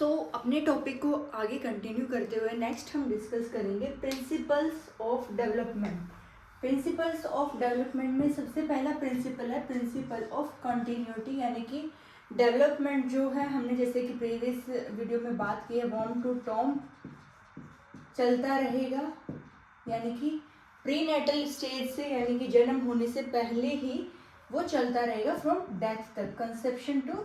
अपने टॉपिक को आगे कंटिन्यू करते हुए नेक्स्ट हम डिस्कस करेंगे principles of development. Principles of development में सबसे पहला प्रिंसिपल है प्रिंसिपल ऑफ कंटिन्यूटी, यानी कि डेवलपमेंट जो है हमने जैसे कि प्रीवियस वीडियो में बात की है वॉर्म टू टॉम चलता रहेगा, यानी कि प्रीनेटल स्टेज से यानी कि जन्म होने से पहले ही वो चलता रहेगा फ्रॉम डेथ तक, कंसेप्शन टू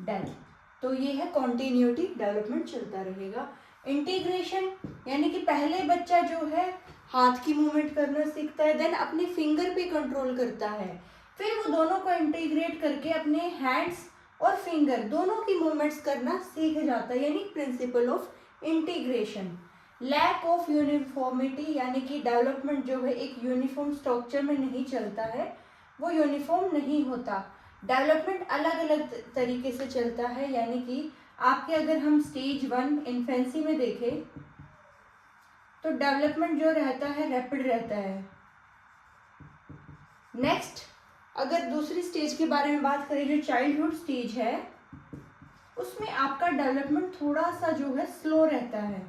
डेथ। तो ये है कॉन्टिन्यूटी, डेवलपमेंट चलता रहेगा। इंटीग्रेशन यानी कि पहले बच्चा जो है हाथ की मूवमेंट करना सीखता है, देन अपने फिंगर पे कंट्रोल करता है, फिर वो दोनों को इंटीग्रेट करके अपने हैंड्स और फिंगर दोनों की मूवमेंट्स करना सीख जाता है, यानी principle of integration. Lack of uniformity यानी कि डेवलपमेंट जो है एक यूनिफॉर्म स्ट्रक्चर में नहीं चलता है, वो यूनिफॉर्म नहीं होता। डेवलपमेंट अलग अलग तरीके से चलता है, यानी कि आपके अगर हम स्टेज 1 इन्फेंसी में देखें तो डेवलपमेंट जो रहता है रैपिड रहता है। नेक्स्ट अगर दूसरी स्टेज के बारे में बात करें जो चाइल्डहुड स्टेज है, उसमें आपका डेवलपमेंट थोड़ा सा जो है स्लो रहता है।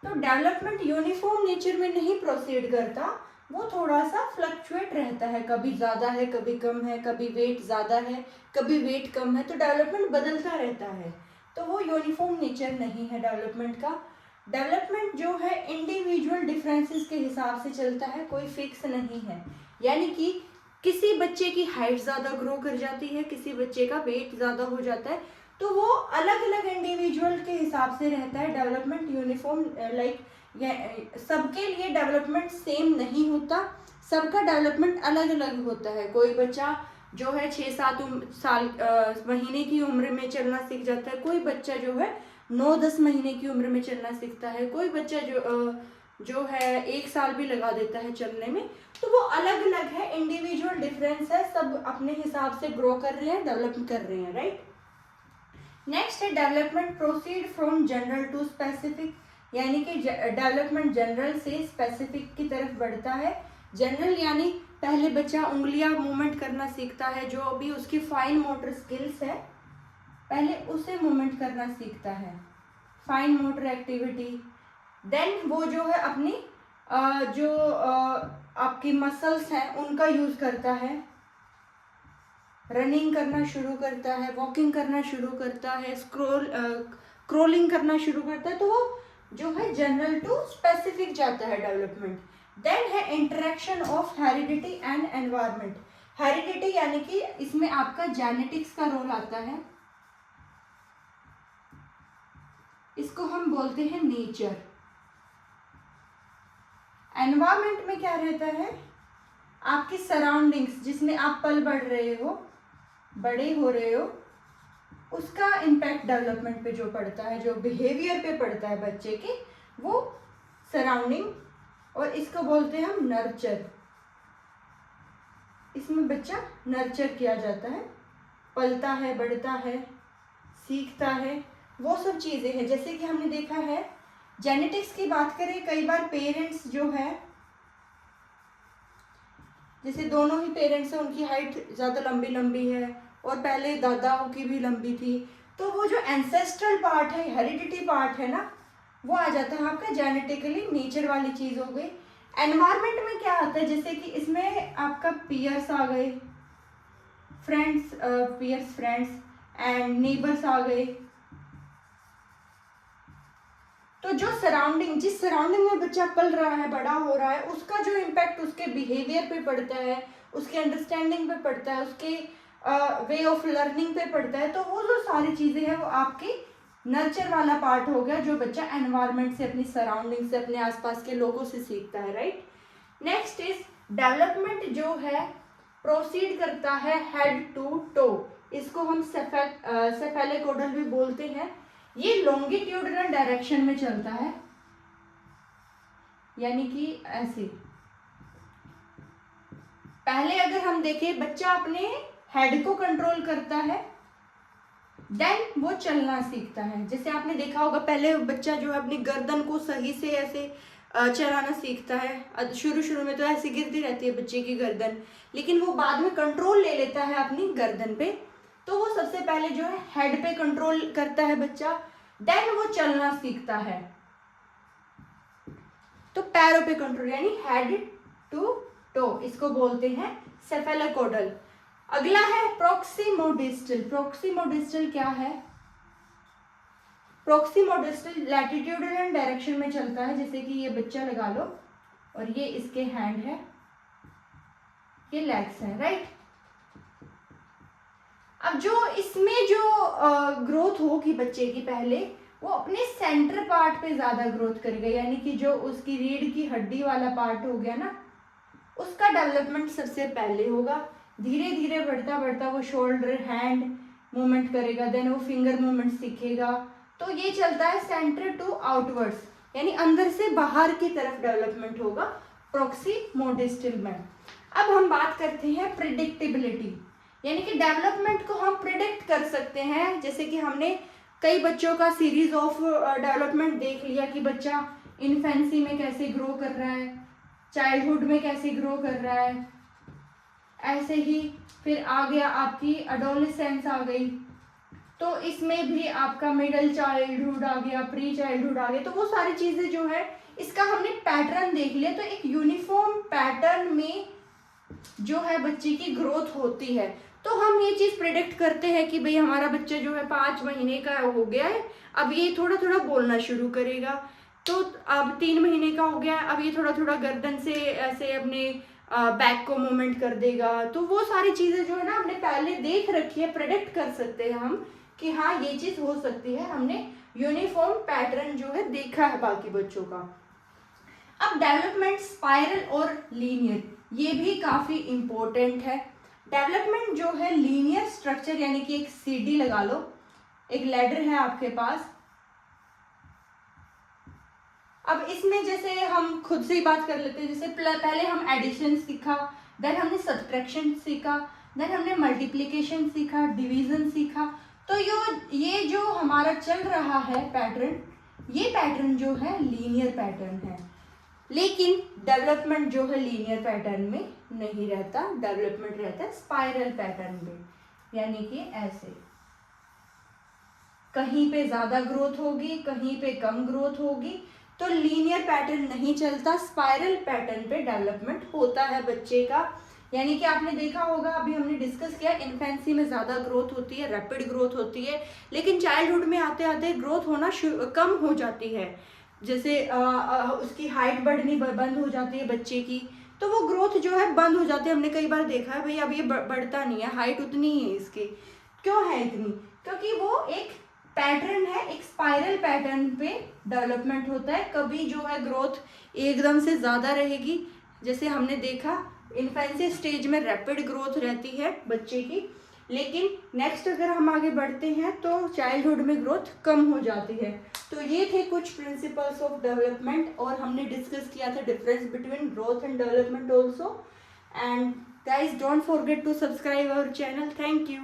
तो डेवलपमेंट यूनिफॉर्म नेचर में नहीं प्रोसीड करता, वो थोड़ा सा फ्लक्चुएट रहता है, कभी ज़्यादा है कभी कम है, कभी वेट ज़्यादा है कभी वेट कम है, तो डेवलपमेंट बदलता रहता है। तो वो यूनिफॉर्म नेचर नहीं है डेवलपमेंट का। डेवलपमेंट जो है इंडिविजुअल डिफरेंसेस के हिसाब से चलता है, कोई फिक्स नहीं है, यानी कि किसी बच्चे की हाइट ज़्यादा ग्रो कर जाती है, किसी बच्चे का वेट ज़्यादा हो जाता है, तो वो अलग अलग इंडिविजुअल के हिसाब से रहता है। डेवलपमेंट यूनिफॉर्म सबके लिए डेवलपमेंट सेम नहीं होता, सबका डेवलपमेंट अलग अलग होता है। कोई बच्चा जो है 6-7 महीने की उम्र में चलना सीख जाता है, कोई बच्चा जो है 9-10 महीने की उम्र में चलना सीखता है, कोई बच्चा जो है 1 साल भी लगा देता है चलने में। तो वो अलग अलग है, इंडिविजुअल डिफरेंस है, सब अपने हिसाब से ग्रो कर रहे हैं, डेवलप कर रहे हैं, राइट। नेक्स्ट है development proceed from general to specific, यानी कि डेवलपमेंट जनरल से स्पेसिफिक की तरफ बढ़ता है। जनरल यानी पहले बच्चा उंगलियां मूवमेंट करना सीखता है, जो अभी उसकी फाइन मोटर स्किल्स है पहले उसे मूवमेंट करना सीखता है, फाइन मोटर एक्टिविटी। देन वो जो है अपनी आपकी मसल्स हैं उनका यूज करता है, रनिंग करना शुरू करता है, वॉकिंग करना शुरू करता है, क्रोलिंग करना शुरू करता है। तो वो जो है जनरल टू स्पेसिफिक जाता है डेवलपमेंट। देन है interaction of heredity and environment. Heredity यानी कि इसमें आपका जेनेटिक्स का रोल आता है, इसको हम बोलते हैं नेचर। एनवायरनमेंट में क्या रहता है, आपकी सराउंडिंग्स जिसमें आप पल बढ़ रहे हो, बड़े हो रहे हो, उसका इम्पैक्ट डेवलपमेंट पे जो पड़ता है, जो बिहेवियर पे पड़ता है बच्चे के, वो सराउंडिंग, और इसको बोलते हैं हम नर्चर। इसमें बच्चा नर्चर किया जाता है, पलता है, बढ़ता है, सीखता है, वो सब चीज़ें हैं। जैसे कि हमने देखा है जेनेटिक्स की बात करें, कई बार पेरेंट्स जो है, जैसे दोनों ही पेरेंट्स हैं उनकी हाइट ज़्यादा लंबी लंबी है और पहले दादाओं की भी लंबी थी, तो वो जो एंसेस्ट्रल पार्ट है, हेरिडिटी पार्ट है ना, वो आ जाता है आपका जेनेटिकली, नेचर वाली चीज़ हो गई। एनवायरनमेंट में क्या आता है, जैसे कि इसमें आपका पीयर्स आ गए, friends, peers friends and neighbours आ गए। तो जो सराउंडिंग, जिस सराउंडिंग में बच्चा पल रहा है, बड़ा हो रहा है, उसका जो इम्पैक्ट उसके बिहेवियर पे पड़ता है, उसके अंडरस्टैंडिंग पे पड़ता है, उसके वे ऑफ लर्निंग पे पड़ता है, तो वो जो सारी चीज़ें हैं वो आपकी नर्चर वाला पार्ट हो गया, जो बच्चा एनवायरनमेंट से, अपनी सराउंडिंग से, अपने आसपास के लोगों से सीखता है, राइट। नेक्स्ट इज डेवलपमेंट जो है प्रोसीड करता है हेड टू टो, इसको हम सेफेलिकोडल भी बोलते हैं। ये लॉन्गिट्यूडिनल डायरेक्शन में चलता है, यानी कि ऐसे। पहले अगर हम देखें, बच्चा अपने हेड को कंट्रोल करता है, देन वो चलना सीखता है। जैसे आपने देखा होगा पहले बच्चा जो है अपनी गर्दन को सही से ऐसे चलाना सीखता है, शुरू शुरू में तो ऐसे गिरती रहती है बच्चे की गर्दन, लेकिन वो बाद में कंट्रोल ले लेता है अपनी गर्दन पे। तो वो सबसे पहले जो है हेड पे कंट्रोल करता है बच्चा, देन वो चलना सीखता है। तो पैरों पे कंट्रोल यानी हेड टू टो, इसको बोलते हैं सेफेलोकोडल। अगला है प्रोक्सिमोडिस्टल। प्रोक्सिमोडिस्टल क्या है? प्रोक्सिमोडिस्टल लैटिट्यूडल एंड डायरेक्शन में चलता है, जैसे कि ये बच्चा लगा लो और ये इसके हैंड है, ये लेग्स है, राइट। अब जो इसमें जो ग्रोथ होगी बच्चे की, पहले वो अपने सेंटर पार्ट पे ज्यादा ग्रोथ करेगा, यानी कि जो उसकी रीढ़ की हड्डी वाला पार्ट हो गया ना, उसका डेवलपमेंट सबसे पहले होगा। धीरे धीरे बढ़ता बढ़ता वो शोल्डर हैंड मूवमेंट करेगा, देन वो फिंगर मूवमेंट सीखेगा। तो ये चलता है सेंटर टू आउटवर्ड्स, यानी अंदर से बाहर की तरफ डेवलपमेंट होगा प्रोक्सिमोडिस्टल में। अब हम बात करते हैं प्रिडिक्टेबिलिटी, यानी कि डेवलपमेंट को हम प्रिडिक्ट कर सकते हैं। जैसे कि हमने कई बच्चों का सीरीज ऑफ डेवलपमेंट देख लिया कि बच्चा इन्फेंसी में कैसे ग्रो कर रहा है, चाइल्डहुड में कैसे ग्रो कर रहा है, ऐसे ही फिर आ गया आपकी एडोलेसेंस आ गई, तो इसमें भी आपका मिडिल चाइल्डहुड आ गया, प्री चाइल्डहुड आ गया। तो वो सारी चीज़ें जो है इसका हमने पैटर्न देख लिया। तो एक यूनिफॉर्म पैटर्न में जो है बच्चे की ग्रोथ होती है। तो हम ये चीज़ प्रिडिक्ट करते हैं कि भाई हमारा बच्चा जो है 5 महीने का हो गया है, अब ये थोड़ा थोड़ा बोलना शुरू करेगा। तो अब 3 महीने का हो गया है, अब ये थोड़ा थोड़ा गर्दन से ऐसे अपने बैक को मूवमेंट कर देगा। तो वो सारी चीज़ें जो है ना हमने पहले देख रखी है, प्रिडिक्ट कर सकते हैं हम कि हाँ ये चीज़ हो सकती है। हमने यूनिफॉर्म पैटर्न जो है देखा है बाकी बच्चों का। अब डेवलपमेंट स्पाइरल और लीनियर, ये भी काफ़ी इम्पोर्टेंट है। डेवलपमेंट जो है लीनियर स्ट्रक्चर, यानी कि एक सीढ़ी लगा लो, एक लैडर है आपके पास। अब इसमें जैसे हम खुद से ही बात कर लेते हैं, जैसे पहले हम एडिशन सीखा, देन हमने सब्ट्रैक्शन सीखा, देन हमने मल्टीप्लिकेशन सीखा, डिवीजन सीखा। तो ये जो हमारा चल रहा है पैटर्न, ये पैटर्न जो है लीनियर पैटर्न है। लेकिन डेवलपमेंट जो है लीनियर पैटर्न में नहीं रहता, डेवलपमेंट रहता है स्पाइरल पैटर्न में, यानी कि ऐसे कहीं पे ज़्यादा ग्रोथ होगी, कहीं पे कम ग्रोथ होगी। तो लीनियर पैटर्न नहीं चलता, स्पाइरल पैटर्न पे डेवलपमेंट होता है बच्चे का। यानी कि आपने देखा होगा, अभी हमने डिस्कस किया, इन्फेंसी में ज़्यादा ग्रोथ होती है, रैपिड ग्रोथ होती है, लेकिन चाइल्डहुड में आते आते ग्रोथ होना कम हो जाती है। जैसे उसकी हाइट बढ़नी बंद हो जाती है बच्चे की, तो वो ग्रोथ जो है बंद हो जाती है। हमने कई बार देखा है भाई अब ये बढ़ता नहीं है, हाइट उतनी ही है इसकी। क्यों है इतनी? क्योंकि वो एक पैटर्न है, एक स्पाइरल पैटर्न पे डेवलपमेंट होता है। कभी जो है ग्रोथ एकदम से ज़्यादा रहेगी, जैसे हमने देखा इन्फेंसी स्टेज में रैपिड ग्रोथ रहती है बच्चे की, लेकिन नेक्स्ट अगर हम आगे बढ़ते हैं तो चाइल्डहुड में ग्रोथ कम हो जाती है। तो ये थे कुछ प्रिंसिपल्स ऑफ डेवलपमेंट, और हमने डिस्कस किया था difference between growth and development also. And guys don't forget to subscribe our channel. Thank you.